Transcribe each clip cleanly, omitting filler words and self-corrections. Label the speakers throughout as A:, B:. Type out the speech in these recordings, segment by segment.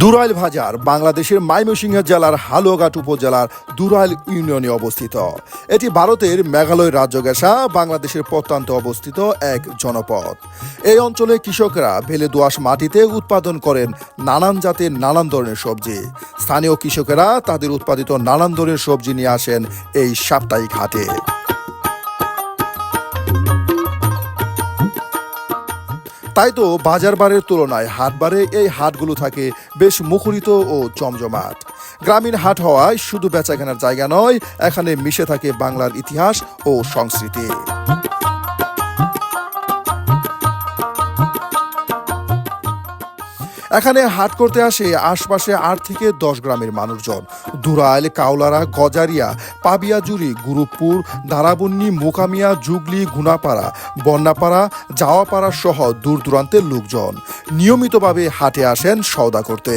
A: দুরাইল বাজার বাংলাদেশের ময়মনসিংহ জেলার হালুয়াঘাট উপজেলার দুরাইল ইউনিয়নে অবস্থিত। এটি ভারতের মেঘালয় রাজ্য ঘেঁষা বাংলাদেশের প্রত্যন্তে অবস্থিত এক জনপদ। এই অঞ্চলে কৃষকরা বেলে দোআঁশ মাটিতে উৎপাদন করেন নানান জাতের নানান ধরনের সবজি। স্থানীয় কৃষকেরা তাদের উৎপাদিত নানান ধরনের সবজি নিয়ে আসেন এই সাপ্তাহিক হাটে। তাই তো বাজার বারের তুলনায় হাটবারে এই হাটগুলো থাকে বেশ মুখরিত ও জমজমাট। গ্রামীণ হাট হওয়ায় শুধু বেচাকেনার জায়গা নয়, এখানে মিশে থাকে বাংলার ইতিহাস ও সংস্কৃতি। এখানে হাট করতে আসে আশপাশে 8 থেকে 10 গ্রামের মানুষজন। দুরাইল, কাউলারা, গজারিয়া, পাবিয়াজুরি, গুরুপুর, দারাবন্নি, মোকামিয়া, জুগলি, গুনাপাড়া, বন্যাপাড়া, যাওয়াপাড়া সহ দূর দূরান্তের লোকজন নিয়মিতভাবে হাটে আসেন সওদা করতে।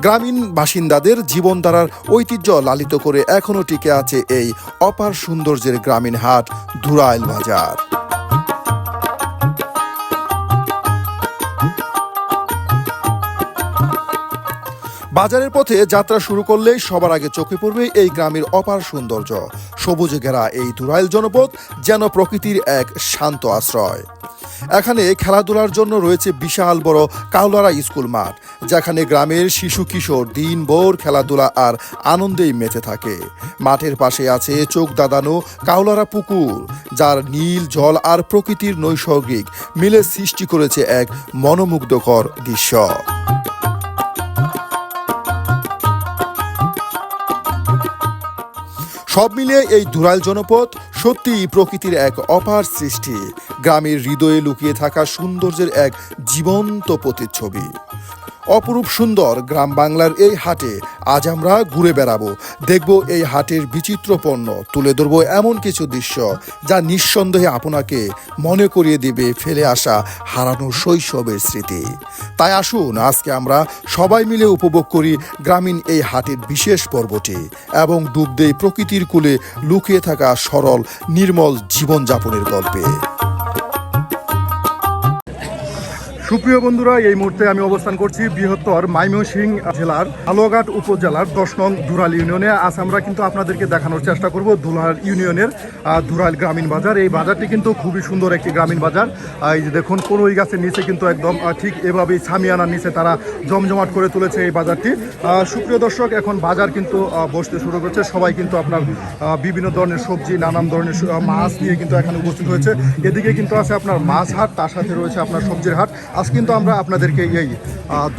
A: গ্রামীণ বাসিন্দাদের জীবনধারার ঐতিহ্য লালিত করে এখনও টিকে আছে এই অপার সৌন্দর্যের গ্রামীণ হাট দুরাইল বাজার। বাজারের পথে যাত্রা শুরু করলেই সবার আগে চোখে পড়বে এই গ্রামের অপার সৌন্দর্য। সবুজে ঘেরা এই দুরাইল জনপদ যেন প্রকৃতির এক শান্ত আশ্রয়। এখানে খেলাধুলার জন্য রয়েছে বিশাল বড় কাউলারা স্কুল মাঠ, যেখানে গ্রামের শিশু কিশোর দিনভর খেলাধুলা আর আনন্দেই মেতে থাকে। মাঠের পাশে আছে চোখ দাদানো কাউলারা পুকুর, যার নীল জল আর প্রকৃতির নৈসর্গিক মিলে সৃষ্টি করেছে এক মনোমুগ্ধকর দৃশ্য। সব মিলিয়ে এই দুরাইল জনপদ সত্যিই প্রকৃতির এক অপার সৃষ্টি, গ্রামের হৃদয়ে লুকিয়ে থাকা সৌন্দর্যের এক জীবন্ত প্রতিচ্ছবি। অপরূপ সুন্দর গ্রাম বাংলার এই হাটে আজ আমরা ঘুরে বেড়াবো, দেখব এই হাটের বিচিত্র পণ্য, তুলে ধরবো এমন কিছু দৃশ্য যা নিঃসন্দেহে আপনাকে মনে করিয়ে দিবে ফেলে আসা হারানো শৈশবের স্মৃতি। তাই আসুন আজকে আমরা সবাই মিলে উপভোগ করি গ্রামীণ এই হাটের বিশেষ পর্বটি এবং ডুব দেই প্রকৃতির কোলে লুকিয়ে থাকা সরল নির্মল জীবনযাপনের গল্পে। সুপ্রিয় বন্ধুরা, এই মুহূর্তে আমি অবস্থান করছি বৃহত্তর ময়মনসিংহ জেলার হালুয়াঘাট উপজেলার 10 নং দুরাইল ইউনিয়নে। আজ আমরা কিন্তু আপনাদেরকে দেখানোর চেষ্টা করব দুরাইল ইউনিয়নের দুরাইল গ্রামীণ বাজার। এই বাজারটি কিন্তু খুবই সুন্দর একটি গ্রামীণ বাজার। এই যে দেখুন, কড়ই গাছের নিচে কিন্তু একদম ঠিক এভাবেই ছামিয়ানার নিচে তারা জমজমাট করে তুলেছে এই বাজারটি। সুপ্রিয় দর্শক, এখন বাজার কিন্তু বসতে শুরু করছে। সবাই কিন্তু আপনার বিভিন্ন ধরনের সবজি, নানান ধরনের মাছ নিয়ে কিন্তু এখানে উপস্থিত হয়েছে। এদিকে কিন্তু আছে আপনার মাছ হাট, তার সাথে রয়েছে আপনার সবজির হাট। আজ কিন্তু আমরা আপনাদেরকে এই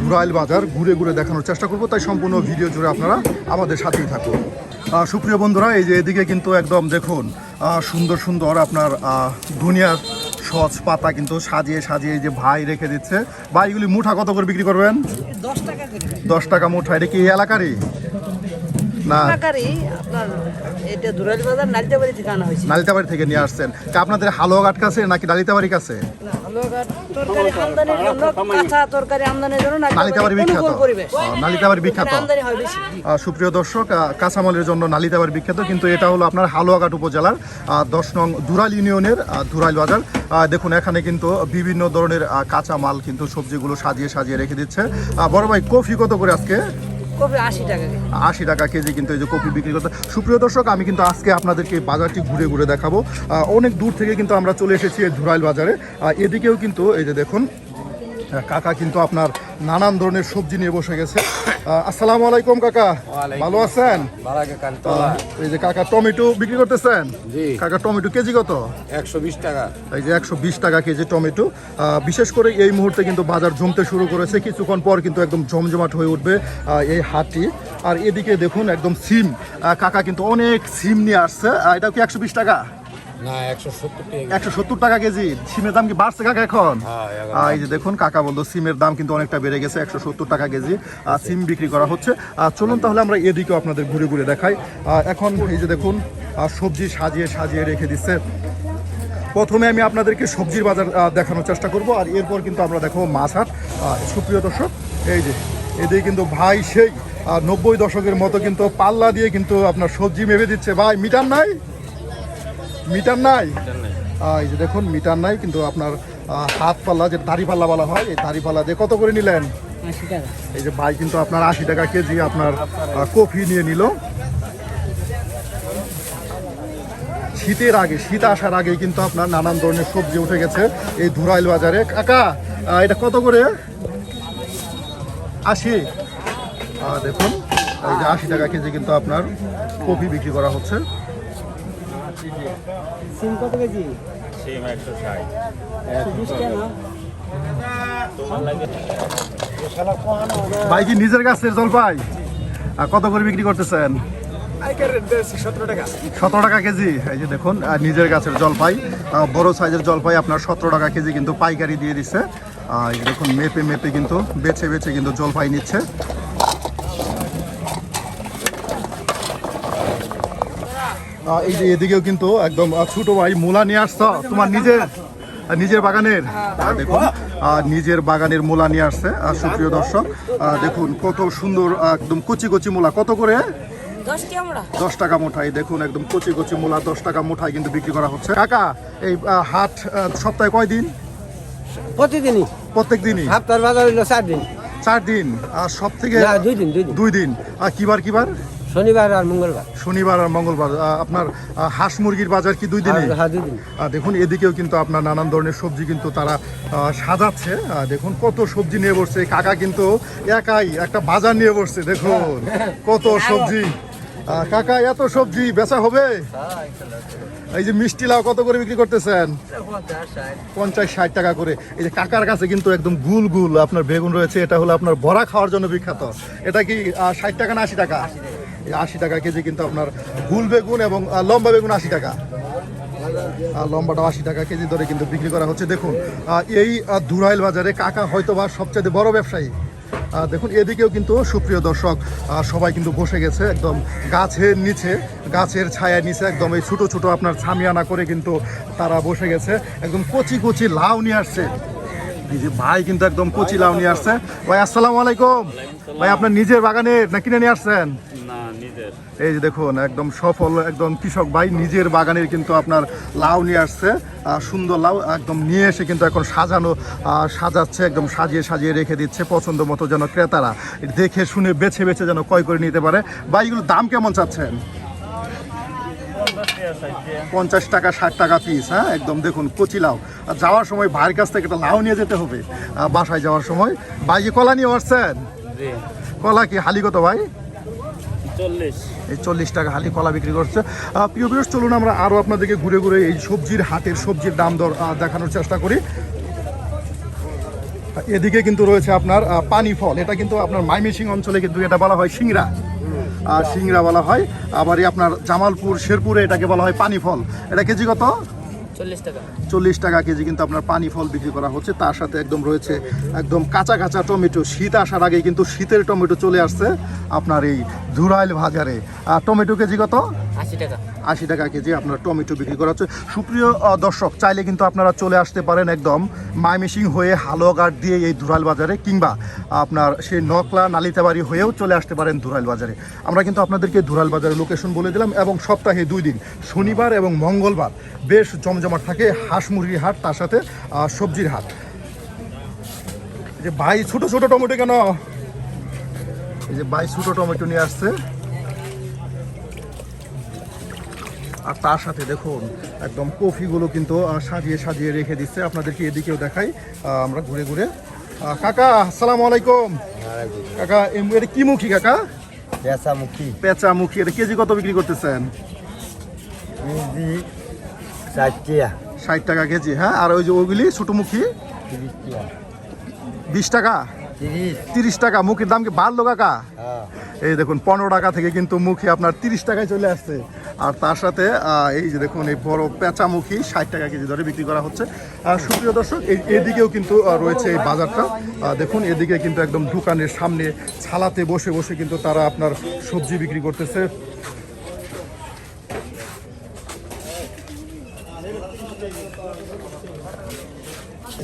A: দুরাইল বাজার ঘুরে ঘুরে দেখানোর চেষ্টা করব, তাই সম্পূর্ণ ভিডিও জুড়ে আপনারা আমাদের সাথেই থাকুন। সুপ্রিয় বন্ধুরা, এই যে এদিকে কিন্তু একদম দেখুন সুন্দর সুন্দর আপনার দুনিয়ার সজ পাতা কিন্তু সাজিয়ে সাজিয়ে যে ভাই রেখে দিচ্ছে। ভাই, এগুলি মুঠা কত করে বিক্রি করবেন? 10 টাকা মুঠা। এটা কি এই এলাকারই? না,
B: এটা দুরাইল বাজার নালিতাবাড়ি থেকে আনা হয়েছে।
A: নালিতাবাড়ি থেকে নিয়ে আসছেন। আপনাদের হালুয়াঘাট কাছে নাকি নালিতাবাড়ি কাছে?
B: তরকারি আমদানির জন্য, কাঁচা তরকারি আমদানির জন্য
A: নালিতাবাড়ি বিখ্যাত। নালিতাবাড়ি বিখ্যাত। সুপ্রিয় দর্শক, কাঁচামালের জন্য নালিতাবাড়ি বিখ্যাত, কিন্তু এটা হলো আপনার হালুয়াঘাট উপজেলার 10 নং দুরাইল ইউনিয়নের দুরাইল বাজার। দেখুন, এখানে কিন্তু বিভিন্ন ধরনের কাঁচা মাল কিন্তু সবজিগুলো সাজিয়ে সাজিয়ে রেখে দিচ্ছে। বড় ভাই, কফি কত করে আজকে? 80 টাকা কেজি কিন্তু এই যে কফি বিক্রি করতে। সুপ্রিয় দর্শক, আমি কিন্তু আজকে আপনাদেরকে বাজারটি ঘুরে ঘুরে দেখাবো। অনেক দূর থেকে কিন্তু আমরা চলে এসেছি এই দুরাইল বাজারে। এদিকেও কিন্তু এই যে দেখুন, কাকা কিন্তু আপনার নানান ধরনের সবজি নিয়ে বসে গেছে। আসসালামু আলাইকুম কাকা, ভালো আছেন? এই যে কাকা টমেটো বিক্রি করতেছেন। কাকা, টমেটো কেজি কত?
C: 120 টাকা।
A: এই যে 120 টাকা কেজি টমেটো। বিশেষ করে এই মুহূর্তে কিন্তু বাজার জমতে শুরু করেছে। কিছুক্ষণ পর কিন্তু একদম জমজমাট হয়ে উঠবে এই হাটটি। আর এদিকে দেখুন একদম সিম, কাকা কিন্তু অনেক সিম নিয়ে আসছে। এটা কি 120 টাকা?
C: না, 170 টাকা।
A: 170 টাকা কেজি। সিমের দাম কি বাড়ছে কাকা এখন? এই যে দেখুন, কাকা বলতো সিমের দাম কিন্তু অনেকটা বেড়ে গেছে। 170 টাকা কেজি সিম বিক্রি করা হচ্ছে। চলুন তাহলে আমরা এদিকেও আপনাদের ঘুরে ঘুরে দেখাই। এখন এই যে দেখুন, সবজি সাজিয়ে সাজিয়ে রেখে দিচ্ছে। প্রথমে আমি আপনাদেরকে সবজির বাজার দেখানোর চেষ্টা করব, আর এরপর কিন্তু আমরা দেখাবো মাছ হাট। সুপ্রিয় দর্শক, এই যে এদিকে কিন্তু ভাই সেই 90 দশকের মতো কিন্তু পাল্লা দিয়ে কিন্তু আপনার সবজি মেপে দিচ্ছে। ভাই, মিটার নাই? মিটার নাই? এই যে দেখুন, মিটার নাই, কিন্তু আপনার হাত পাল্লা, যে দাড়ি পাল্লা বলা হয়, এই দাড়ি পাল্লা দিয়ে কত করে নিলেন?
B: 80 টাকা।
A: এই যে ভাই কিন্তু আপনার 80 টাকা কেজি আপনার কফি নিয়ে নিল। শীতের আগে, শীত আসার আগে কিন্তু আপনার নানান ধরনের সবজি উঠে গেছে এই ধুরাইল বাজারে। কাকা এটা কত করে? 80। দেখুন এই যে 80 টাকা কেজি কিন্তু আপনার কফি বিক্রি করা হচ্ছে।
B: সিম কত কেজি?
C: সিম 160
B: 120 টাকা।
A: ভাই কি নিজের গাছের জলপাই কত করে বিক্রি করতেছেন? 17 টাকা কেজি। এই যে দেখুন নিজের গাছের জলপাই, বড় সাইজের জলপাই আপনার 17 টাকা কেজি কিন্তু পাইকারি দিয়ে দিচ্ছে। এই যে দেখুন মেপে মেপে কিন্তু বেছে বেছে কিন্তু জলপাই নিচ্ছে। এই যে এদিকেও কিন্তু একদম ছোট ভাই মূলা নিয়ে আসছো তোমার নিজের বাগানের। দেখুন নিজের বাগানের মূলা নিয়ে আসছে। সুপ্রিয় দর্শক দেখুন কত সুন্দর একদম কচি কচি মূলা। কত করে? 10 টাকা মুঠাই। দেখুন একদম কচি কচি মূলা 10 টাকা মুঠাই কিন্তু বিক্রি করা হচ্ছে। কাকা এই হাট সপ্তাহে কয় দিন?
B: প্রতিদিনই।
A: প্রত্যেক দিনই?
B: সপ্তাহের বাজার হইলো 4 দিন।
A: 4 দিন। আর সব থেকে 2 দিন। আর কিবার?
B: শনিবার আর মঙ্গলবার।
A: শনিবার আর মঙ্গলবার। আপনার হাঁস মুরগির বাজার কি 2 দিনে?
B: হ্যাঁ 2 দিন।
A: দেখুন এদিকেও কিন্তু আপনার নানান ধরনের সবজি কিন্তু তারা সাজাচ্ছে। দেখুন কত সবজি নিয়ে বসছে কাকা, কিন্তু একাই একটা বাজার নিয়ে বসছে। দেখুন কত সবজি। কাকা এত সবজি বেচা হবে? এই যে মিষ্টি লাউ কত করে বিক্রি করতেছেন? 50-60 টাকা করে। এই যে কাকার কাছে কিন্তু একদম গুল গুল আপনার বেগুন রয়েছে। এটা হলো আপনার বড়া খাওয়ার জন্য বিখ্যাত। এটা কি 60 টাকা না 80 টাকা? 80 টাকা কেজি কিন্তু আপনার গুল বেগুন, এবং লম্বা বেগুন 80 টাকা। লম্বাটা 80 টাকা কেজি ধরে কিন্তু বিক্রি করা হচ্ছে। দেখুন এই ধুরাইল বাজারে কাকা হয়তো বা সবচেয়ে বড় ব্যবসায়ী। দেখুন এদিকেও কিন্তু সুপ্রিয় দর্শক সবাই কিন্তু বসে গেছে একদম গাছের নিচে, গাছের ছায়ার নিচে একদম এই ছোটো ছোটো আপনার ছামিয়ানা করে কিন্তু তারা বসে গেছে। একদম কচি কচি লাউ নিয়ে আসছে। এই যে ভাই কিন্তু একদম কচি লাউ নিয়ে আসছে। ভাই আসসালামু আলাইকুম। ভাই আপনার নিজের বাগানের না কিনে নিয়ে আসছেন?
C: না, নিজের।
A: এই যে দেখুন একদম সফল একদম কৃষক ভাই নিজের বাগানের কিন্তু আপনার লাউ নিয়ে আসছে। সুন্দর লাউ একদম নিয়ে এসে কিন্তু এখন সাজাচ্ছে, একদম সাজিয়ে সাজিয়ে রেখে দিচ্ছে পছন্দ মতো, যেন ক্রেতারা দেখে শুনে বেছে বেছে যেন ক্রয় করে নিতে পারে। ভাই এগুলোর দাম কেমন চাচ্ছেন? 50 টাকা 60 টাকা পিস। হ্যাঁ একদম দেখুন কচি লাউ। যাওয়ার সময় ভাইয়ের কাছ থেকে একটা লাউ নিয়ে যেতে হবে বাসায় যাওয়ার সময়। ভাই যে কলা নিয়ে আসছেন? কলা কি হালি কত ভাই?
C: 40।
A: এই 40 টাকা হালি কলা বিক্রি করছে। প্রিয় ভিউয়ার্স চলুন আমরা আরও আপনাদেরকে ঘুরে ঘুরে এই সবজির হাটের সবজির দাম দর দেখানোর চেষ্টা করি। এদিকে কিন্তু রয়েছে আপনার পানি ফল। এটা কিন্তু আপনার ময়মনসিংহ অঞ্চলে কিন্তু এটা বলা হয় সিংড়া, সিংড়া বলা হয়। আবার আপনার জামালপুর শেরপুরে এটাকে বলা হয় পানি ফল। এটা কেজি কত?
B: 40 টাকা।
A: 40 টাকা কেজি কিন্তু আপনার পানি ফল বিক্রি করা হচ্ছে। তার সাথে একদম রয়েছে একদম কাঁচা কাঁচা টমেটো। শীত আসার আগে কিন্তু শীতের টমেটো চলে আসছে আপনার এই ধুরাইল বাজারে। টমেটো কেজি কত?
B: 80 টাকা।
A: 80 টাকা কেজি আপনার টমেটো বিক্রি করা হচ্ছে। সুপ্রিয় দর্শক চাইলে কিন্তু আপনারা চলে আসতে পারেন একদম ময়মনসিংহ হয়ে হালুয়াঘাট দিয়ে এই ধুরাইল বাজারে, কিংবা আপনার সেই নকলা নালিতাবাড়ি হয়েও চলে আসতে পারেন ধুরাইল বাজারে। আমরা কিন্তু আপনাদেরকে ধুরাইল বাজারের লোকেশন বলে দিলাম, এবং সপ্তাহে 2 দিন শনিবার এবং মঙ্গলবার বেশ জমজমাট থাকে হাঁস মুরগির হাট, তার সাথে সবজির হাট। এই যে ভাই ছোট ছোট টমেটো কেন? এই যে ভাই ছোট টমেটো নিয়ে আসছে। আর তার সাথে দেখুন একদম কফিগুলো কিন্তু সাজিয়ে সাজিয়ে রেখে দিচ্ছে। আপনাদেরকে এদিকেও দেখাই আমরা ঘুরে ঘুরে। কাকা আসসালামু আলাইকুম। কাকা এটা কি মুখী কাকা? পেঁচা মুখী। এটা কেজি কত বিক্রি করতেছেন? 60 টাকা কেজি। হ্যাঁ আর ওই যে ওইগুলি ছোটো মুখী 20 টাকা 30 টাকা। মুখির দাম কি বাড়লো কাকা? এই দেখুন 15 টাকা থেকে কিন্তু মুখী আপনার 30 টাকায় চলে আসছে। আর তার সাথে এই যে দেখুন এই বড় পেঁচামুখী 60 টাকা কেজি ধরে বিক্রি করা হচ্ছে। সুপ্রিয় দর্শক এদিকেও কিন্তু রয়েছে এই বাজারটা। দেখুন এদিকে কিন্তু একদম দোকানের সামনে ছালাতে বসে বসে কিন্তু তারা আপনার সবজি বিক্রি করতেছে।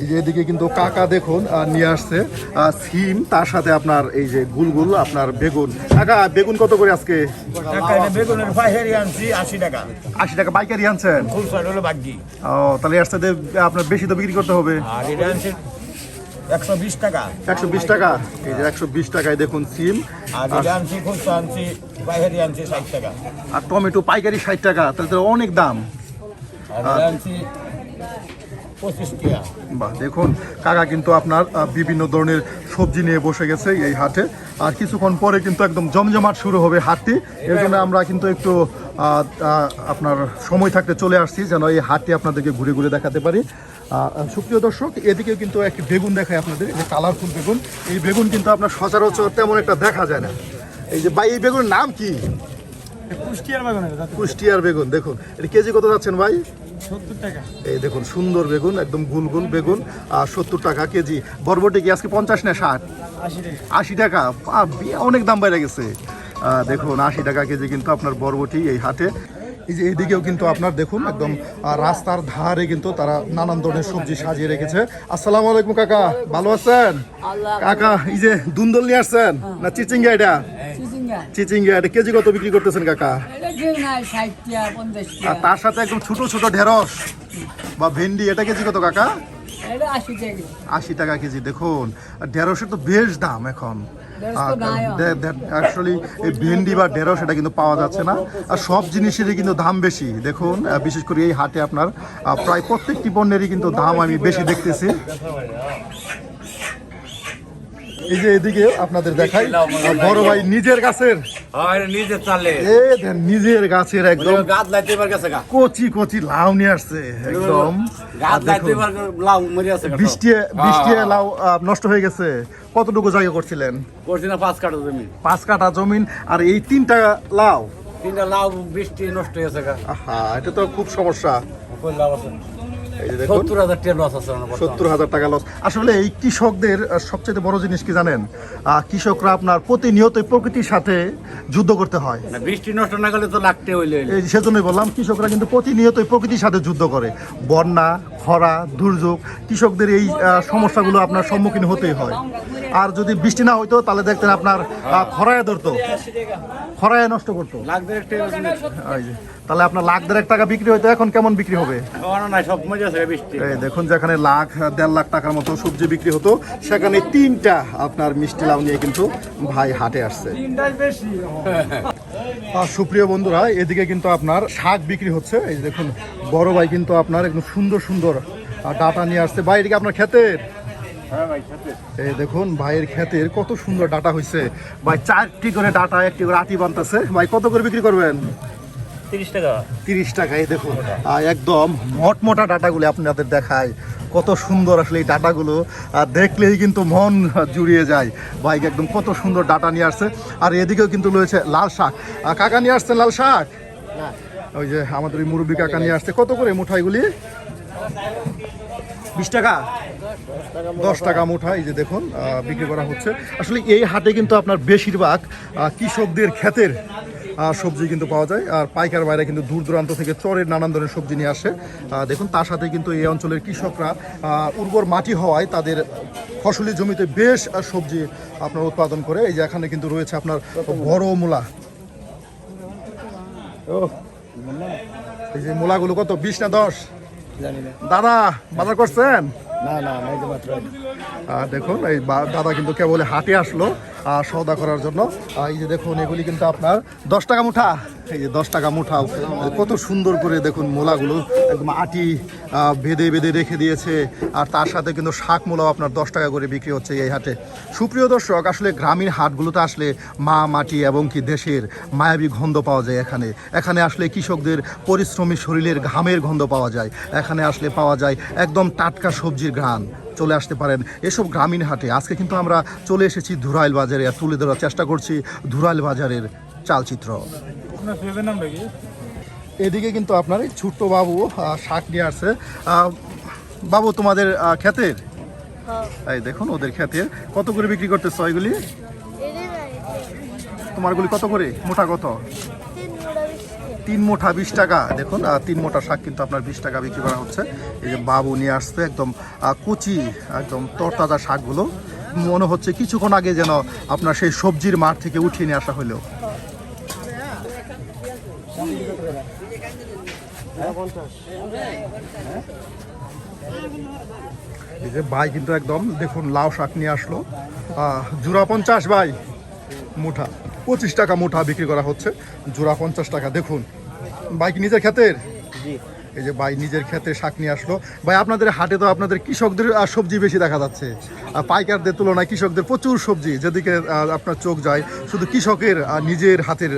A: এই যে এদিকে কিন্তু কাকা দেখুন নিয়ে আসছে সিম, তার সাথে আপনার এই যে গুলগুল আপনার বেগুন। কাকা বেগুন কত করে আজকে?
C: বেগুনের পাইকারি আনছি 80 টাকা।
A: 80 টাকা পাইকারি আনছেন?
C: ফুল সাইড হলো বাকি।
A: ও তাহলে এর সাথে আপনার বেশি তো বিক্রি করতে হবে।
C: আর এটা আনছি 120 টাকা
A: 120 টাকা। এই যে 120 টাকায় দেখুন সিম।
C: আর যেটা আনছি খুচরা আনছি পাইকারি আনছি 60 টাকা
A: আর টমেটো পাইকারি 60 টাকা, তাহলে তো অনেক দাম।
C: আর যেটা আনছি 25 টাকা।
A: বাহ, দেখুন কাকা কিন্তু আপনার বিভিন্ন ধরনের সবজি নিয়ে বসে গেছে এই হাটে। আর কিছুক্ষণ পরে কিন্তু একদম জমজমাট শুরু হবে হাটটি। এর জন্য আমরা কিন্তু একটু আপনার সময় থাকতে চলে আসছি যেন এই হাটটি আপনাদেরকে ঘুরে ঘুরে দেখাতে পারি। সুপ্রিয় দর্শক, এদিকেও কিন্তু একটি বেগুন দেখায় আপনাদের, এই যে কালারফুল বেগুন। এই বেগুন কিন্তু আপনার সচরাচর তেমন একটা দেখা যায় না। এই যে ভাই, এই বেগুনের নাম কি? কুষ্টিয়ার বেগুন। দেখুন এটা কেজি কত যাচ্ছেন ভাই?
B: 70 টাকা।
A: এই দেখুন সুন্দর বেগুন, একদম গুল গুল বেগুন, আর 70 টাকা কেজি। বরবটি কি আজকে 50 না 60? 80 টাকা। অনেক দাম বেড়ে গেছে। দেখুন 80 টাকা কেজি কিন্তু আপনার বরবটি এই হাটে। এই যে এইদিকেও কিন্তু আপনার দেখুন একদম রাস্তার ধারে কিন্তু তারা নানান ধরনের সবজি সাজিয়ে রেখেছে। আসসালামু আলাইকুম কাকা, ভালো আছেন? কাকা এই যে দুন্দল নিয়ে আসছেন না চিচিঙ্গা? এটা চিচিঙ্গা, এটা কেজি কত বিক্রি করতেছেন কাকা? আর তার সাথে একদম ছোট ছোট ঢেঁড়স বা ভেন্ডি, এটা কেজি কত কাকা? 80 টাকা কেজি। দেখুন ঢেঁড়সের তো বেশ দাম এখন। অ্যাকচুয়ালি এই ভেন্ডি বা ঢেঁড়স এটা কিন্তু পাওয়া যাচ্ছে না, আর সব জিনিসেরই কিন্তু দাম বেশি। দেখুন বিশেষ করে এই হাটে আপনার প্রায় প্রত্যেকটি পণ্যেরই কিন্তু দাম আমি বেশি দেখতেছি। এই যে এদিকে আপনাদের দেখাই বড় ভাই নিজের গাছের,
C: নিজে চালে
A: নিজের গাছের একদম কচি কচি লাউ নিয়ে আসছে একদম। বৃষ্টি লাউ নষ্ট হয়ে গেছে। কতটুকু জায়গা করছিলেন?
C: 5 কাঠা জমি।
A: 5 কাঠা জমিন, আর এই 3টা লাউ?
C: 3টা লাউ বৃষ্টি নষ্ট হয়ে গেছে।
A: এটা তো খুব সমস্যা। এই যে দেখুন
C: 70,000 টাকা লস আছে।
A: 70,000 টাকা লস। আসলে এই কৃষকদের সবচেয়ে বড় জিনিস কি জানেন? কৃষকরা আপনার প্রতিনিয়ত প্রকৃতির সাথে যুদ্ধ করতে হয়।
C: বৃষ্টি নষ্ট না করলে তো লাগতে হইলে,
A: সেজন্যই বললাম কৃষকরা কিন্তু প্রতিনিয়ত প্রকৃতির সাথে যুদ্ধ করে। বন্যা, খরা, দুর্যোগ, কৃষকদের এই সমস্যাগুলো আপনার সম্মুখীন হতেই হয়। আর যদি বৃষ্টি না হইতো তাহলে দেখতেন আপনার খরায় ধরতো, খরায় নষ্ট করতো। তাহলে আপনার লাখ-দেড় টাকা বিক্রি হইতো, এখন কেমন বিক্রি হবে? এই দেখুন যেখানে লাখ 1.5 লাখ টাকার মতো সবজি বিক্রি হতো, সেখানে 3টা আপনার মিষ্টি লাউ নিয়ে কিন্তু ভাই হাটে আসছে। সুপ্রিয় বন্ধুরা, এদিকে কিন্তু আপনার শাক বিক্রি হচ্ছে। এই দেখুন বড় ভাই কিন্তু আপনার একদম সুন্দর সুন্দর ডাটা নিয়ে আসছে। ভাই এদিকে আপনার ক্ষেতের? এই দেখুন ভাইয়ের ক্ষেতের কত সুন্দর ডাটা হয়েছে। ভাই 4টি করে ডাটা, 1টি করে আটি বানতেছে। ভাই কত করে বিক্রি করবেন?
C: 30 টাকা।
A: 30 টাকা। এই দেখুন একদম মটমোটা ডাটাগুলো আপনাদের দেখায়, কত সুন্দর আসলে এই ডাটাগুলো দেখলেই কিন্তু মন জুড়িয়ে যায়। ভাই একদম কত সুন্দর ডাটা নিয়ে আসছে। আর এদিকেও কিন্তু রয়েছে লাল শাক। কাকা নিয়ে আসছেন লাল শাক? ওই যে আমাদের ওই মুরব্বী কাকা নিয়ে আসছে। কত করে মুঠাইগুলি? 20 টাকা, 10 টাকা মুঠা। এই যে দেখুন বিক্রি করা হচ্ছে। আসলে এই হাটে কিন্তু আপনার বেশিরভাগ কৃষকদের ক্ষেতের সবজি কিন্তু পাওয়া যায়, আর পাইকার বাইরে কিন্তু দূর দূরান্ত থেকে চরের নানান ধরনের সবজি নিয়ে আসে। দেখুন তার সাথে কিন্তু এই অঞ্চলের কৃষকরা উর্বর মাটি হওয়ায় তাদের ফসলি জমিতে বেশ সবজি আপনার উৎপাদন করে। এই যে এখানে কিন্তু রয়েছে আপনার বড় মূলা। এই যে মূলাগুলো কত, 20 না 10? দাদা বাজার করছেন? দেখুন এই দাদা কিন্তু কেবল হাটে আসলো সওদা করার জন্য। এই যে দেখুন এগুলি কিন্তু আপনার 10 টাকা মুঠা। এই যে 10 টাকা মুঠা। কত সুন্দর করে দেখুন মূলাগুলো একদম আটি বেঁধে বেঁধে রেখে দিয়েছে। আর তার সাথে কিন্তু শাক মূলাও আপনার 10 টাকা করে বিক্রি হচ্ছে এই হাটে। সুপ্রিয় দর্শক, আসলে গ্রামীণ হাটগুলোতে আসলে মা মাটি এবং কি দেশের মায়াবী গন্ধ পাওয়া যায়। এখানে আসলে কৃষকদের পরিশ্রমী শরীরের ঘামের গন্ধ পাওয়া যায়। এখানে আসলে পাওয়া যায় একদম টাটকা সবজির ঘ্রাণ। চলে আসতে পারেন এসব গ্রামীণ হাটে। আজকে কিন্তু আমরা চলে এসেছি ধুরাইল বাজারে, আর তুলে ধরার চেষ্টা করছি ধুরাইল বাজারের চালচিত্র। এদিকে কিন্তু আপনার এই ছোট্ট বাবু শাক নিয়ে আসছে। বাবু তোমাদের ক্ষেতের? এই দেখুন ওদের ক্ষেতের। কত করে বিক্রি করতেছ এগুলি? তোমারগুলি কত করে মোটা? কত? 3 মুঠা 20 টাকা। দেখুন 3 মুঠা শাক কিন্তু আপনার 20 টাকা বিক্রি করা হচ্ছে। এই যে বাবু নিয়ে আসছে একদম কুচি একদম তরতাজা শাকগুলো। মনে হচ্ছে কিছুক্ষণ আগে যেন আপনার সেই সবজির মাঠ থেকে উঠিয়ে নিয়ে আসা হলো। এই যে ভাই কিন্তু একদম দেখুন লাউ শাক নিয়ে আসলো জোড়া 50 ভাই, মুঠা 25 টাকা মুঠা বিক্রি করা হচ্ছে, জোড়া 50 টাকা। দেখুন ভাই কি নিজের ক্ষেতের? এই যে ভাই নিজের ক্ষেতে শাক নিয়ে আসলো। ভাই আপনাদের হাটে তো আপনাদের কৃষকদের সবজি বেশি দেখা যাচ্ছে, পাইকারদের তুলনায় কৃষকদের প্রচুর সবজি, যেদিকে আপনার চোখ যায় শুধু কৃষকের নিজের হাতের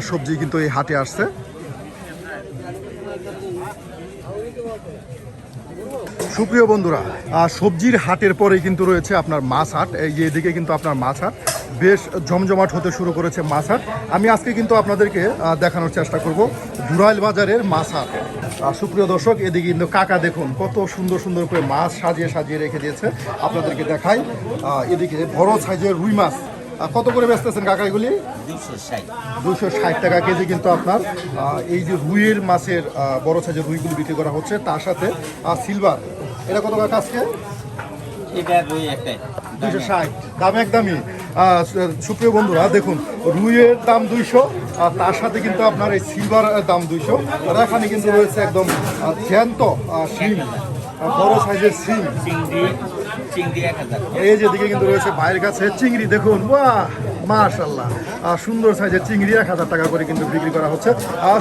A: সবজি কিন্তু এই হাটে আসছে। সুপ্রিয় বন্ধুরা, সবজির হাটের পরে কিন্তু রয়েছে আপনার মাছ হাট। এই যে এদিকে কিন্তু আপনার মাছ হাট বেশ জমজমাট হতে শুরু করেছে মাছ হাট। আমি আজকে কিন্তু আপনাদেরকে দেখানোর চেষ্টা করব ধুরাইল বাজারের মাছ হাট। সুপ্রিয় দর্শক, এদিকে কিন্তু কাকা দেখুন কত সুন্দর সুন্দর করে মাছ সাজিয়ে সাজিয়ে রেখে দিয়েছে, আপনাদেরকে দেখাই। এদিকে বড় সাইজের রুই মাছ কত করে বেচতেছেন কাকা এগুলি? 260 টাকা কেজি কিন্তু আপনার এই যে রুইয়ের মাছের বড় সাইজের রুইগুলি বিক্রি করা হচ্ছে। তার সাথে সিলভার, এটা কত টাকা আজকে? 260, দাম একদমই। সুপ্রিয় বন্ধুরা দেখুন, রুইয়ের দাম 200, আর তার সাথে কিন্তু আপনার এই সিলভার দাম 200। আর এখানে কিন্তু রয়েছে একদম জ্যান্ত শিং, বড় সাইজের শিং। এই যেদিকে কিন্তু রয়েছে ভাইয়ের কাছে চিংড়ি, দেখুন বাহ মাশাআল্লাহ, সুন্দর সাইজের চিংড়ি 1000 টাকা করে কিন্তু বিক্রি করা হচ্ছে।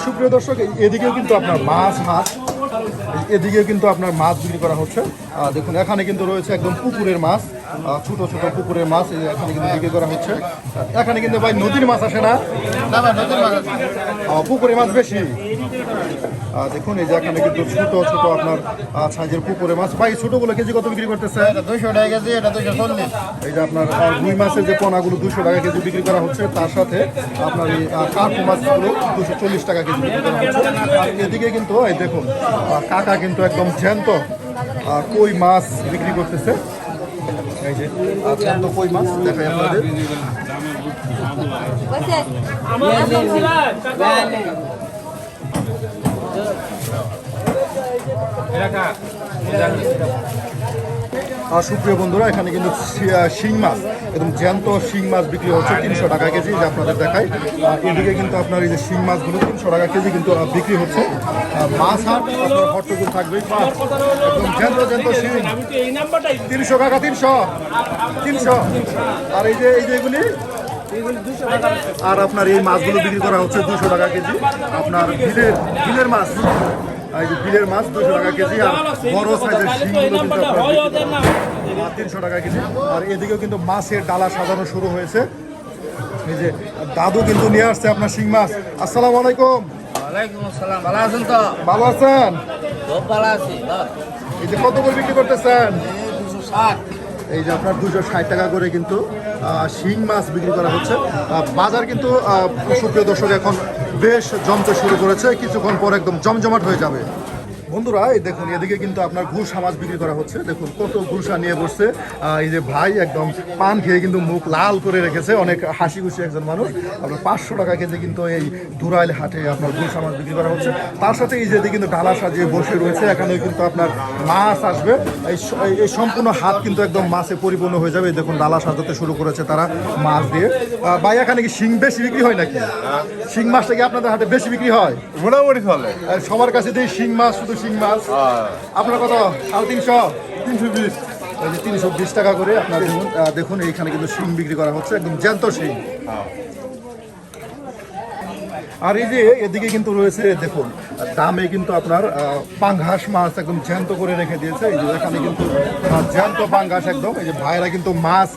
A: সুপ্রিয় দর্শক, এদিকেও কিন্তু আপনার মাছ, এদিকেও কিন্তু আপনার মাছ বিক্রি করা হচ্ছে। দেখুন এখানে কিন্তু রয়েছে একদম পুকুরের মাছ, ছোট ছোট পুকুরের মাছ এখানে কিন্তু বিক্রি করা হচ্ছে। এখানে কিন্তু ভাই নদীর মাছ আসে না, পুকুরের মাছ বেশি। দেখুন এই যে এখানে কিন্তু ছোট ছোট আপনার সাইজের পুকুরের মাছ। ভাই ছোটগুলো কেজি কত বিক্রি করতেছে?
C: 200 টাকা কেজি, এটা 240।
A: এই যে আপনার রুই মাছের যে পোনাগুলো 200 টাকা কেজি বিক্রি করা হচ্ছে, তার সাথে আপনার এই কার্পু মাছগুলো 240 টাকা কেজি বিক্রি করা হচ্ছে। আর এদিকে কিন্তু এই দেখুন কাকা কিন্তু একদম জ্যান্ত কই মাছ বিক্রি করতেছে। এই যে জ্যান্ত কই মাছ দেখাই আপনাদের। সুপ্রিয় বন্ধুরা, এখানে কিন্তু শিং মাছ, একদম জ্যান্ত শিং মাছ বিক্রি হচ্ছে 300 টাকা কেজি, যে আপনাদের দেখাই। এদিকে কিন্তু আপনার এই যে শিং মাছগুলো 300 টাকা কেজি কিন্তু বিক্রি হচ্ছে। মাছ হাট আপনার হট্টগোল থাকবেই, একদম জ্যান্ত জ্যান্ত শিং 300 টাকা, 300। আর এই যে এগুলি, আর আপনার এই মাছগুলো বিক্রি করা হচ্ছে 200 টাকা কেজি। আপনার বিলের মাছ, এই যে বিলের মাছ 200 টাকা কেজি। আর বড় সাইজের শিংগুলো কিন্তু আপনার 300 টাকা কেজি। আর এদিকেও কিন্তু মাছের ডালা সাজানো শুরু হয়েছে। এই যে দাদু কিন্তু নিয়ে আসছে আপনার শিং মাছ। আসসালামু আলাইকুম।
C: ওয়ালাইকুম আসসালাম, ভালো আছেন তো?
A: ভালো আছেন?
C: খুব ভালো আছি।
A: এই যে কত করে বিক্রি করতেছেন?
C: 260।
A: এই যে আপনার 260 টাকা করে কিন্তু শিং মাছ বিক্রি করা হচ্ছে। বাজার কিন্তু সুপ্রিয় দর্শক এখন বেশ জমতে শুরু করেছে, কিছুক্ষণ পর একদম জমজমাট হয়ে যাবে। বন্ধুরা এই দেখুন এদিকে কিন্তু আপনার গুলশা মাছ বিক্রি করা হচ্ছে। দেখুন কত গুলশা নিয়ে বসছে এই যে ভাই, একদম পান খেয়ে কিন্তু মুখ লাল করে রেখেছে, অনেক হাসি খুশি একজন মানুষ। আপনার 500 টাকা কেজি কিন্তু এই ধুরাইল হাটে আপনার গুলশা মাছ বিক্রি করা হচ্ছে। তার সাথে এই যে কিন্তু ডালা সাজিয়ে বসে রয়েছে, এখানে কিন্তু আপনার মাছ আসবে। এই সম্পূর্ণ হাট কিন্তু একদম মাছে পরিপূর্ণ হয়ে যাবে। দেখুন ডালা সাজাতে শুরু করেছে তারা মাছ দিয়ে। ভাই এখানে কি শিং বেশি বিক্রি হয় নাকি? শিং মাছটা কি আপনাদের হাটে বেশি বিক্রি হয়?
C: মোটামুটি চলে।
A: সবার কাছে দিয়ে শিং মাছ, শুধু শিং মাছ। আপনার কত? 350, 320। এই যে 320 টাকা করে আপনার দেখুন এইখানে কিন্তু শিং বিক্রি করা হচ্ছে, একদম জ্যান্ত শিং। আর এই যে এদিকে কিন্তু রয়েছে দেখুন দামে কিন্তু আপনার পাঙ্গাস মাছ একদম জ্যান্ত করে রেখে দিয়েছে। এই যে এখানে কিন্তু জ্যান্ত পাঙ্গাস একদম। এই যে ভাইরা কিন্তু মাছ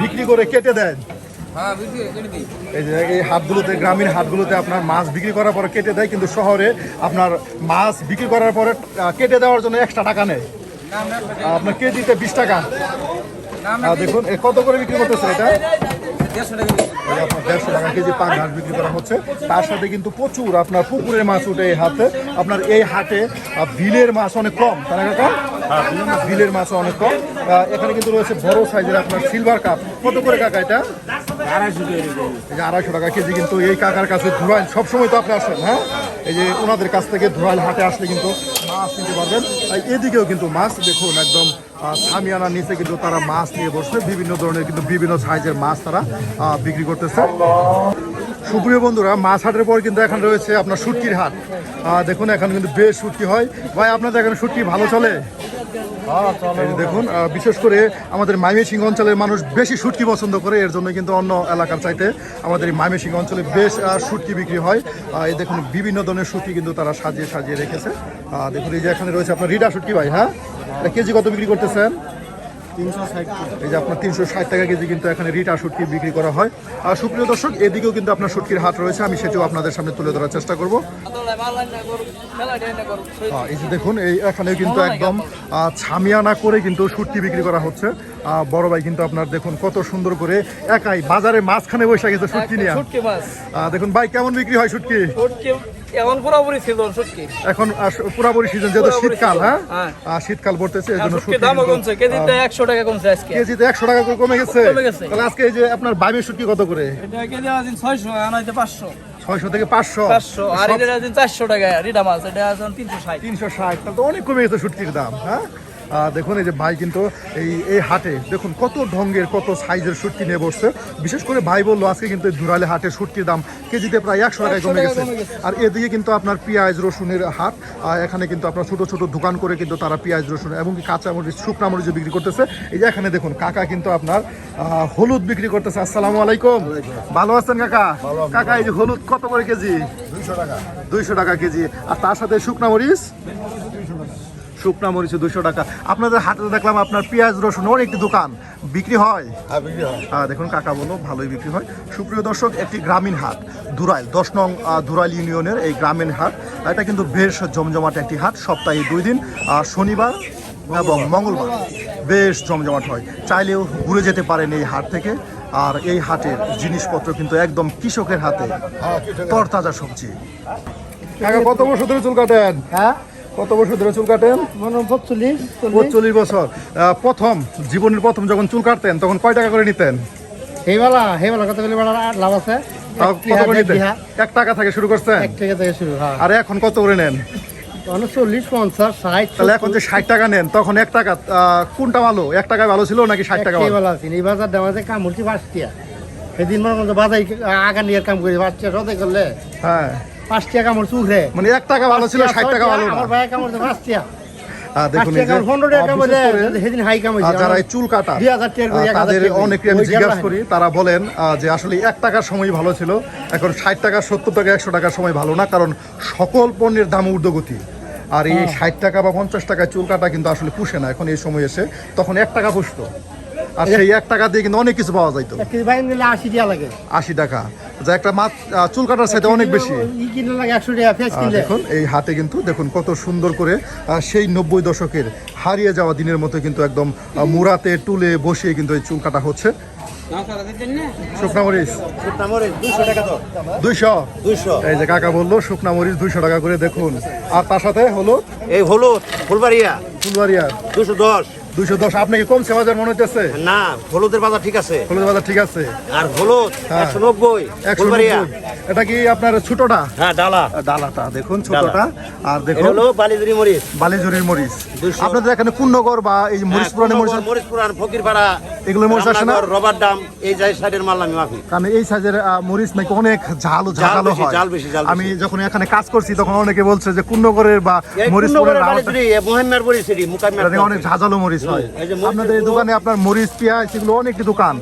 A: বিক্রি করে কেটে দেন। এই যে এই হাটগুলোতে, গ্রামীণ হাটগুলোতে আপনার মাছ বিক্রি করার পরে কেটে দেয়, কিন্তু শহরে আপনার মাছ বিক্রি করার পরে কেটে দেওয়ার জন্য এক্সট্রা টাকা নেয়। আপনার কেজিতে 20 টাকা। দেখুন কত করে বিক্রি করতেছে এটা? 150 টাকা কেজি পাঙ্গাস বিক্রি করা হচ্ছে। তার সাথে কিন্তু প্রচুর আপনার পুকুরের মাছ উঠে এই হাতে। আপনার এই হাটে বিলের মাছ অনেক কম, তাই না কাকা? বিলের মাছ অনেক কম। এখানে কিন্তু রয়েছে বড় সাইজের আপনার সিলভার কাপ। কত করে কাকা এটা? 250 টাকা কেজি কিন্তু এই কাকার কাছে। ধুরাইল সবসময় তো আপনি আসেন, হ্যাঁ? এই যে ওনাদের কাছ থেকে ধুরাইল হাটে আসলে কিন্তু মাছ কিনতে পারবেন। এদিকেও কিন্তু মাছ দেখুন একদম সামিয়ানার নিচে কিন্তু তারা মাছ নিয়ে বসছে, বিভিন্ন ধরনের কিন্তু বিভিন্ন সাইজের মাছ তারা বিক্রি করতেছে। সুপ্রিয় বন্ধুরা, মাছ হাটের পর কিন্তু এখানে রয়েছে আপনার শুটকির হাট। দেখুন এখানে কিন্তু বেশ শুটকি হয়। ভাই আপনাদের এখানে শুটকি ভালো চলে? এই যে দেখুন, বিশেষ করে আমাদের ময়মনসিংহ অঞ্চলের মানুষ বেশি শুটকি পছন্দ করে, এর জন্য কিন্তু অন্য এলাকার চাইতে আমাদের এই ময়মনসিংহ অঞ্চলে বেশ শুটকি বিক্রি হয়। এই দেখুন বিভিন্ন ধরনের শুটকি কিন্তু তারা সাজিয়ে সাজিয়ে রেখেছে। দেখুন এই যে এখানে রয়েছে আপনার রিডা শুটকি। ভাই হ্যাঁ, এটা কেজি কত বিক্রি করতেছেন?
C: 360
A: এই যে আপনার 360 টাকা কেজি কিন্তু এখানে রিটা শুটকি বিক্রি করা হয়। আর সুপ্রিয় দর্শক, এদিকেও কিন্তু আপনার শুটকির হাট রয়েছে, আমি সেটিও আপনাদের সামনে তুলে ধরার চেষ্টা করব। এই যে দেখুন, এই এখানে কিন্তু একদম ছামিয়ানা করে কিন্তু শুটকি বিক্রি করা হচ্ছে। বড় ভাই কিন্তু আপনার দেখুন কত সুন্দর করে একাই বাজারে মাঝখানে বসে গেছে শুটকি নিয়ে। দেখুন ভাই, কেমন বিক্রি হয় শুটকি?
B: এখন পুরোপুরি সিজন শুটকি,
A: এখন পুরোপুরি সিজন, যেহেতু শীতকাল। হ্যাঁ, শীতকাল পড়তেছে, এই জন্য
B: শুটকির দামও কমছে, কেজিতে 100 টাকা কমছে আজকে।
A: কেজিতে 100 টাকা করে কমে গেছে। তাহলে আজকে এই যে আপনার বাইবের শুটকি কত করে?
B: এটা কেজি আছেন 600, আনাইতে 500।
A: 600 থেকে 500।
B: আর এটা আছেন 400 টাকা রিডা মাছ, এটা আছেন 360।
A: 360, তাহলে তো অনেক কমে গেছে শুটকির দাম। হ্যাঁ, দেখুন এই যে ভাই কিন্তু এই হাটে দেখুন কত ঢঙ্গের কত সাইজের শুটকি নিয়ে বসছে। বিশেষ করে ভাই বললো আজকে কিন্তু ধুরালে হাটে শুটকির দাম কেজিতে প্রায় 100 টাকায় কমে গেছে। আর এদিকে কিন্তু আপনার পেঁয়াজ রসুনের হাট। এখানে কিন্তু আপনার ছোট ছোট দোকান করে কিন্তু তারা পেঁয়াজ রসুন এবং কাঁচা মরিচ শুকনা মরিচ বিক্রি করতেছে। এই যে এখানে দেখুন কাকা কিন্তু আপনার হলুদ বিক্রি করতেছে। আসসালামু আলাইকুম, ভালো আছেন কাকা? কাকা এই যে হলুদ কত করে কেজি?
C: 200 টাকা।
A: 200 টাকা কেজি। আর তার সাথে শুকনা মরিচ? শুকনা মরিচে 200 টাকা। আপনাদের হাটে দেখলাম আপনার পেঁয়াজ রসুন অনেকটি দোকান বিক্রি হয়। দেখুন কাকা বললো ভালোই বিক্রি হয়। সুপ্রিয় দর্শক, একটি গ্রামীণ হাট ধুরাইল 10 নং ধুরাইল ইউনিয়নের এই গ্রামীণ হাট, এটা কিন্তু বেশ জমজমাট একটি হাট। সপ্তাহে 2 দিন, শনিবার এবং মঙ্গলবার বেশ জমজমাট হয়। চাইলেও ঘুরে যেতে পারেন এই হাট থেকে। আর এই হাটের জিনিসপত্র কিন্তু একদম কৃষকের হাতে, তরতাজা সবজি। কাকা কত বছর ধরে চুল কাটেন?
B: হ্যাঁ,
A: কত বছর ধরে চুল কাটেন? 45 বছর। প্রথম জীবনের প্রথম যখন চুল কাটতেন তখন কয় টাকা করে নিতেন?
B: হেবেলা কত করে লাভ আছে?
A: তাও কত করে নিতেন? 1 টাকা থেকে শুরু করছেন?
B: 1 টাকা থেকে শুরু। হ্যাঁ,
A: আর এখন কত করে নেন?
B: 40, 50, 60।
A: তাহলে এখন যে 60 টাকা নেন, তখন 1 টাকা কোনটা ভালো? 1 টাকা ভালো ছিল নাকি 60 টাকা ভালো?
B: এই বাজার দেওয়া যায় কাম হচ্ছে 5 টাকা। সেদিন মনে করছে বাজার আগান নিয়ে কাম করি 5 টাকা রদে করলে।
A: হ্যাঁ,
B: 5 টাকা কামড় চুখে,
A: মানে 1 টাকা ভালো ছিল, 60 টাকা ভালো না।
B: আমার ভাই কামড় 5 টাকা।
A: দেখুন এই যে
B: সেদিন হাই কাম
A: যারা এই চুল কাটা
B: 2000 টাকা
A: তাদের অনেকে আমি জিজ্ঞাসা করি, তারা বলেন যে আসলে 1 টাকার সময় ভালো ছিল, এখন 60 টাকা 70 টাকা 100 টাকার সময় ভালো না, কারণ সকল পণ্যের দাম ঊর্ধ্বগতি। আর এই 60 টাকা বা 50 টাকায় চুল কাটা কিন্তু আসলে পুষে না এখন এই সময় এসে। তখন 1 টাকা পুষতো, আর সেই 1 টাকা দিয়ে কিন্তু অনেক কিছু পাওয়া যাইতো।
B: 80 টাকা লাগে।
A: 80 টাকা, যা একটা চুল কাটার সাথে অনেক বেশি।
B: লাগে 100 টাকা ফেস কিনলে।
A: দেখুন এই হাতে কিন্তু দেখুন কত সুন্দর করে সেই 90 দশকের হারিয়ে যাওয়া দিনের মতো কিন্তু একদম মুরাতে টুলে বসিয়ে কিন্তু এই চুল কাটা হচ্ছে। শুকনা মরিচ
C: 200 টাকা তো।
A: 200। এই যে কাকা বললো শুকনা মরিচ 200 টাকা করে। দেখুন, আর তার সাথে হলো
C: এই হলুদ ফুলবাড়িয়া
A: ফুলবাড়িয়া
C: 210।
A: 210। আপনাকে কমছে বাজার মনে হচ্ছে?
C: না, হলুদের বাজার ঠিক আছে।
A: হলুদের বাজার ঠিক আছে।
C: আর হলুদ 190 ফুলবাড়িয়া।
A: 190। এটা কি আপনার ছোটটা?
C: হ্যাঁ,
A: ডালাটা দেখুন ছোটটা। আর দেখুন
C: হলো বালিজুরি মরিচ,
A: বালিজুরির মরিচ।
C: 200।
A: আপনাদের এখানে পূর্ণগড় বা এই মরিচ পুরানি মরিচ,
C: মরিচ পুরান, ফকিরপাড়া,
A: এগুলো মরিচ আসে না?
C: রবার ডাম, এই যাই সাইডের মাল আমি মাফি।
A: কারণ এই সাইজের মরিচ নাকি অনেক ঝালো হয়।
C: জাল বেশি।
A: আমি যখন এখানে কাজ করছি তখন অনেকে বলছে যে পূর্ণগড়ের বা মরিচ
C: মোহাম্মদ মরিচ এটি মুকাম্মাল
A: অনেক ঝাঁঝালো মরিচ হয়। আপনাদের এই দোকানে আপনার মরিচ পেঁয়াজ এগুলো অনেকটি দোকান।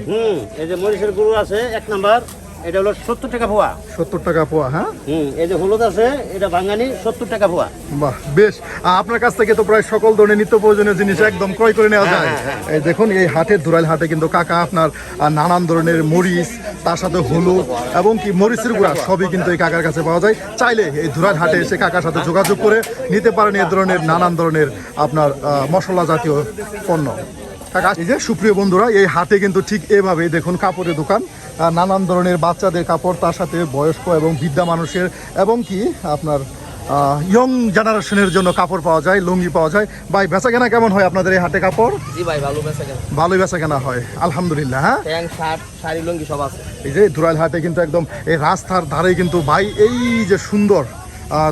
C: এই যে মরিচের গুঁড়ো আছে 1 নাম্বার, এটা হলো 70 টাকা পোয়া।
A: 70 টাকা পোয়া। হ্যাঁ,
C: এই যে হলুদ আছে এটা ভাঙানি 70 টাকা পোয়া।
A: বাহ, বেশ। আপনার কাছ থেকে তো প্রায় সকল ধরনের নিত্য প্রয়োজনীয় জিনিস একদম ক্রয় করে নেওয়া যায়। এই দেখুন এই হাটে ধুরাইল হাটে কিন্তু কাকা আপনার নানান ধরনের মরিচ, তার সাথে হলুদ এবং কি মরিচের গুঁড়া সবই কিন্তু এই কাকার কাছে পাওয়া যায়। চাইলে এই ধুরাইল হাটে এসে কাকার সাথে যোগাযোগ করে নিতে পারেন এই ধরনের নানান ধরনের আপনার মশলা জাতীয় পণ্য। কাকা এই যে সুপ্রিয় বন্ধুরা, এই হাটে কিন্তু ঠিক এভাবেই দেখুন কাপড়ের দোকান, নানান ধরনের বাচ্চাদের কাপড়, তার সাথে বয়স্ক এবং বৃদ্ধা মানুষের এবং কি আপনার ইয়ং জেনারেশনের জন্য কাপড় পাওয়া যায়, লুঙ্গি পাওয়া যায়। ভাই বেচা কেনা কেমন হয় আপনাদের এই হাটে কাপড়?
B: জি ভাই, ভালো বেচা কেনা।
A: ভালোই বেচা কেনা হয় আলহামদুলিল্লাহ। হ্যাঁ,
B: প্যান্ট শার্ট শাড়ি লুঙ্গি সব আছে।
A: এই যে ধুরাইল হাটে কিন্তু একদম এই রাস্তার ধারে কিন্তু ভাই এই যে সুন্দর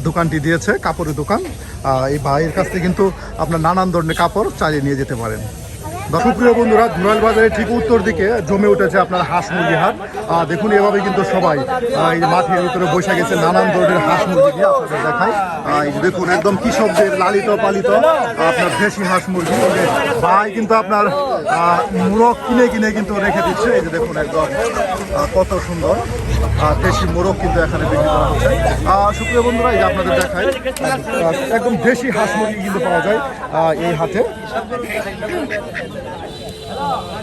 A: দোকানটি দিয়েছে, কাপড়ের দোকান। এই ভাইয়ের কাছ থেকে কিন্তু আপনার নানান ধরনের কাপড় চালিয়ে নিয়ে যেতে পারেন। সুপ্রিয় বন্ধুরা, ধুরাইল বাজারের ঠিক উত্তর দিকে জমে উঠেছে আপনার হাঁস মুরগি হাট। দেখুন এভাবে কিন্তু সবাই এই মাঠের ভিতরে বসে গেছে নানান ধরনের হাঁস মুরগি দিয়ে আপনাদের দেখায়। এই যে দেখুন একদম কৃষকদের লালিত পালিত আপনার দেশি হাঁস মুরগি। ভাই কিন্তু আপনার মোরগ কিনে কিনে কিন্তু রেখে দিচ্ছে। এই যে দেখুন একদম কত সুন্দর দেশি মোরগ কিন্তু এখানে বিক্রি করা হচ্ছে। সুপ্রিয় বন্ধুরা, এই যে আপনাদের দেখায় একদম দেশি হাঁস মুরগি কিন্তু পাওয়া যায় এই হাটে।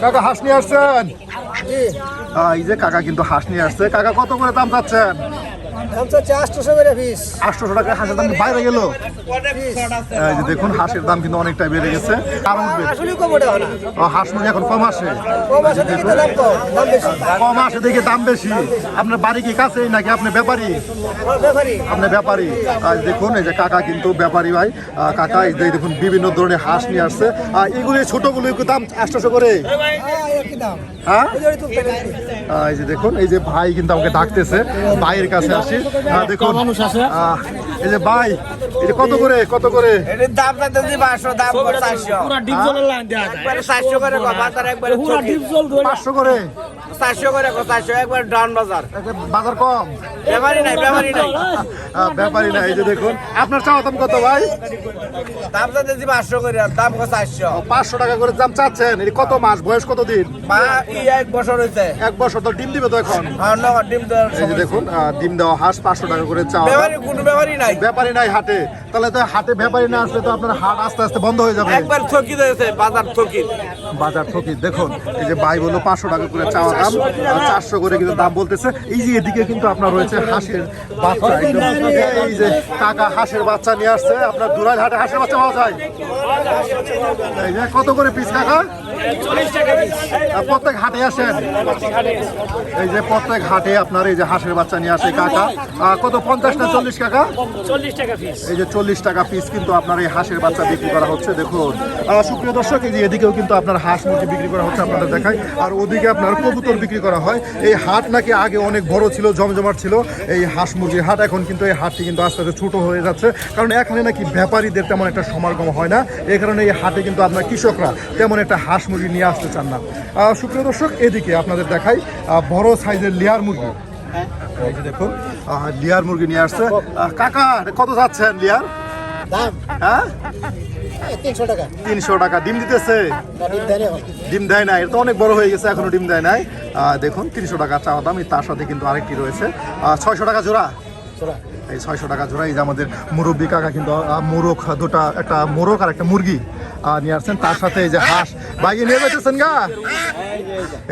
A: কাকা হাঁস নিয়ে আসছেন? এই যে কাকা কিন্তু হাঁস নিয়ে আসছে। কাকা কত করে দাম চাচ্ছেন?
B: 800 করে পিস।
A: 800 টাকা হাঁসের দাম বাইরে গেল। এই যে দেখুন হাঁসের দাম কিন্তু অনেকটাই বেড়ে গেছে। কারণ হাঁস মুরগি এখন কম আসে, কম আসে দেখে দাম বেশি। আপনার বাড়ি কি কাছে নাকি আপনি ব্যাপারী? আপনি ব্যাপারী। দেখুন এই যে কাকা কিন্তু ব্যাপারী ভাই। কাকা এই যে দেখুন বিভিন্ন ধরনের হাঁস নিয়ে আসছে। এগুলি ছোটগুলো দাম 800 করে। হ্যাঁ, এই যে দেখুন এই যে ভাই কিন্তু আমাকে ডাকতেছে, ভাইয়ের কাছে আসি। দেখুন এই যে ভাই, এটা কত করে কত করে?
C: দাম চাইতে 500, দাম 400।
D: পুরা ডিপ জলের লাইন দেয়া যায়।
C: 400 করে বাজার একবার
D: পুরা ডিপ জল ধরে
A: 500 করে।
C: 400 করে 400 একবার ডাউন বাজার।
A: বাজার কম,
C: ব্যাপারই নাই, ব্যাপারই নাই।
A: ব্যাপারই না। এই যে দেখুন আপনার চাওয়া দাম কত ভাই?
C: দাম চাইতে 500 করে, দাম 400।
A: 500 টাকা করে দাম চাচ্ছেন। এটা কত মাস বয়স, কত দিন?
C: মা 1 বছর হইছে।
A: 1 বছর তো ডিম দিবে তো এখন।
C: আর না ডিম দেওয়ার
A: এই যে দেখুন ডিম দেওয়া হাঁস 500 টাকা করে চাওয়া দাম।
C: ব্যাপারই কোনো ব্যাপারই নাই।
A: ব্যাপারী নাই হাটে, তাহলে তো হাটে ব্যাপারী না আসলে তো আপনার হাট আস্তে আস্তে বন্ধ হয়ে যাবে।
C: একবার থকি দিয়েছে বাজার থকি।
A: বাজার থকি। দেখুন এই যে ভাই বললো 500 টাকা করে চাওয়া দাম, 400 করে কিন্তু দাম বলতেছে। এই যে এদিকে কিন্তু আপনার রয়েছে হাঁসের বাচ্চা। একদম এই যে কাকা হাঁসের বাচ্চা নিয়ে আসছে। আপনার ধুরাইল হাটে হাঁসের বাচ্চা পাওয়া যায়। এই যে কত করে পিস কাকা?
D: 40 টাকা পিস।
A: প্রত্যেক হাটে আসেন? এই যে প্রত্যেক হাটে আপনার এই যে হাঁসের বাচ্চা নিয়ে আসে কাকা। কত 50 না 40 কাকা?
D: 40 টাকা পিস।
A: এই যে 40 টাকা পিস কিন্তু আপনার এই হাঁসের বাচ্চা বিক্রি করা হচ্ছে। দেখুন সুপ্রিয় দর্শক, এই যে এদিকেও কিন্তু আপনার হাঁস মুরগি বিক্রি করা হচ্ছে আপনাদের দেখায়। আর ওদিকে আপনার কবুতর বিক্রি করা হয়। এই হাট নাকি আগে অনেক বড় ছিল, জমজমাট ছিল এই হাঁস মুরগির হাট। এখন কিন্তু এই হাটটি কিন্তু আস্তে আস্তে ছোট হয়ে যাচ্ছে, কারণ এখানে নাকি ব্যাপারীদের তেমন একটা সমাগম হয় না। এই কারণে এই হাটে কিন্তু আপনার কৃষকরা তেমন একটা হাঁস মুরগি নিয়ে আসতে চান না। সুপ্রিয় দর্শক, এদিকে আপনাদের দেখাই বড় সাইজের লেয়ার মুরগি। এই যে দেখুন লেয়ার মুরগি নিয়ে আসছে। কাকা কত যাচ্ছেন লেয়ার
B: দাম?
A: হ্যাঁ
B: 300 টাকা।
A: 300 টাকা। ডিম দিতেছে? ডিম দেয় না, এটা তো অনেক বড় হয়ে গেছে, এখনো ডিম দেয় নাই। দেখুন 300 টাকা চাওয়া দাম। তার সাথে কিন্তু আরেকটি রয়েছে 600 টাকা জোড়া। এই 600 টাকা জোড়া। এই যে আমাদের মুরব্বী কাকা কিন্তু মোরগ দুটা, একটা মোরগ আর একটা মুরগি নিয়ে আসছেন। তার সাথে এই যে হাঁস বাইকে নিয়ে যাইতেছেন গা,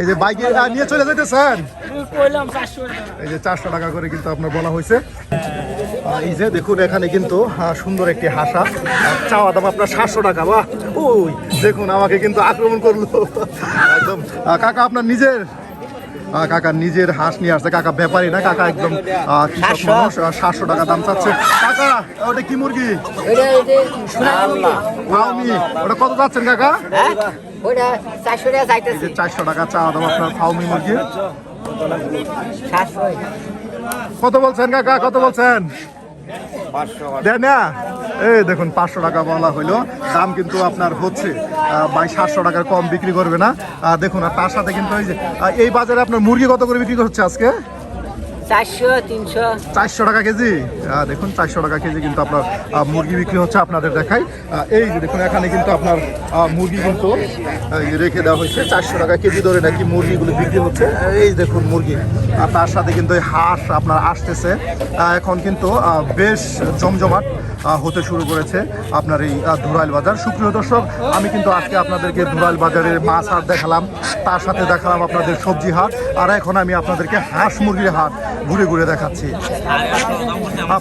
A: এই যে বাইকে নিয়ে চলে যাইতেছেন।
D: কইলাম 400 টাকা।
A: এই যে 400 টাকা করে কিন্তু আপনার বলা হয়েছে। এই যে দেখুন এখানে কিন্তু সুন্দর একটি হাঁসা চাওয়া দাম আপনার 700 টাকা। বাহ, ওই দেখুন আমাকে কিন্তু আক্রমণ করলো একদম। কাকা আপনার নিজের? কাকা নিজের হাঁস নিয়ে আসছে। কাকা ব্যাপারী না, কাকা একদম কৃষক মানুষ। 700 টাকা দাম চাচ্ছে। কাকা ওটা কি মুরগি? ফাউমি। ওটা কত যাচ্ছেন কাকা?
E: ওইটা 400 টাকা
A: এই যে 400 টাকা চাওয়া দাম আপনার ফাউমি মুরগি।
E: 700।
A: কত বলছেন কাকা, কত বলছেন?
C: 500।
A: দেন না? এই দেখুন 500 টাকা বলা হইলো, দাম কিন্তু আপনার হচ্ছে ভাই 700 টাকার কম বিক্রি করবে না। দেখুন আর তার সাথে কিন্তু এই যে এই বাজারে আপনার মুরগি কত করে বিক্রি করছে আজকে?
E: 400, 300।
A: 400 টাকা কেজি। দেখুন 400 টাকা কেজি কিন্তু আপনার মুরগি বিক্রি হচ্ছে আপনাদের দেখাই। এই যে দেখুন এখানে কিন্তু আপনার মুরগি কিন্তু রেখে দেওয়া হয়েছে 400 টাকা কেজি ধরে নাকি মুরগিগুলো বিক্রি হচ্ছে। এই দেখুন মুরগি। আর তার সাথে কিন্তু এই হাঁস আপনার আসতেছে। এখন কিন্তু বেশ জমজমাট হতে শুরু করেছে আপনার এই ধুরাইল বাজার। সুপ্রিয় দর্শক, আমি কিন্তু আজকে আপনাদেরকে ধুরাইল বাজারের মাছ হাট দেখালাম, তার সাথে দেখালাম আপনাদের সবজি হাট, আর এখন আমি আপনাদেরকে হাঁস মুরগির হাট ঘুরে ঘুরে দেখাচ্ছি।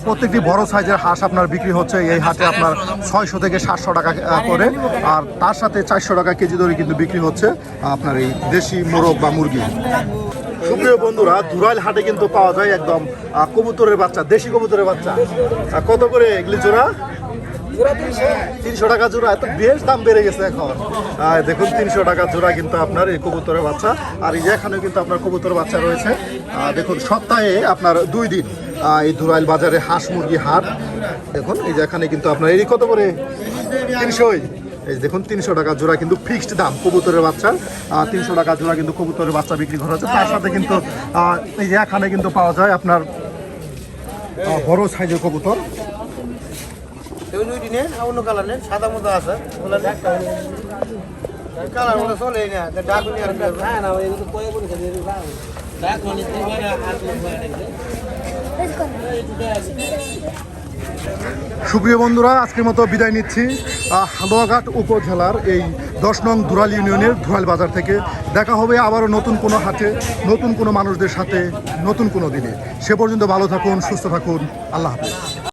A: প্রত্যেকটি বড় সাইজের হাঁস আপনার বিক্রি হচ্ছে এই হাটে আপনার 600 থেকে 700 টাকা করে। আর তার সাথে 400 টাকা কেজি ধরে কিন্তু বিক্রি হচ্ছে আপনার এই দেশি মোরগ বা মুরগি। সুপ্রিয় বন্ধুরা, ধুরাইল হাটে কিন্তু পাওয়া যায় একদম কবুতরের বাচ্চা, দেশি কবুতরের বাচ্চা। কত করে এগুলি জোড়া? 300 টাকা জোড়া। এত বেশ দাম বেড়ে গেছে এখন। দেখুন 300 টাকা জোড়া কিন্তু আপনার এই কবুতরের বাচ্চা। আর এই এখানেও কিন্তু আপনার কবুতরের বাচ্চা রয়েছে। দেখুন সপ্তাহে আপনার 2 দিন এই ধুরাইল বাজারে হাঁস মুরগি হাট। দেখুন এই যে এখানে কিন্তু আপনার এই কত করে 300, এই দেখুন 300 টাকা জোড়া কিন্তু ফিক্সড দাম কবুতরের বাচ্চা। 300 টাকা জোড়া কিন্তু কবুতরের বাচ্চা বিক্রি করা হচ্ছে। তার সাথে কিন্তু এই যে এখানে কিন্তু পাওয়া যায় আপনার বড় সাইজের কবুতর।
B: অন্য কালার নেই, সাদা মতো আছে কালার মতো চলে না
A: সুপ্রিয় বন্ধুরা, আজকের মতো বিদায় নিচ্ছি হালুয়াঘাট উপজেলার এই 10 নং দুরাল ইউনিয়নের ধুরাইল বাজার থেকে। দেখা হবে আবারও নতুন কোনো হাটে, নতুন কোনো মানুষদের সাথে, নতুন কোনো দিনে। সে পর্যন্ত ভালো থাকুন, সুস্থ থাকুন। আল্লাহ হাফেজ।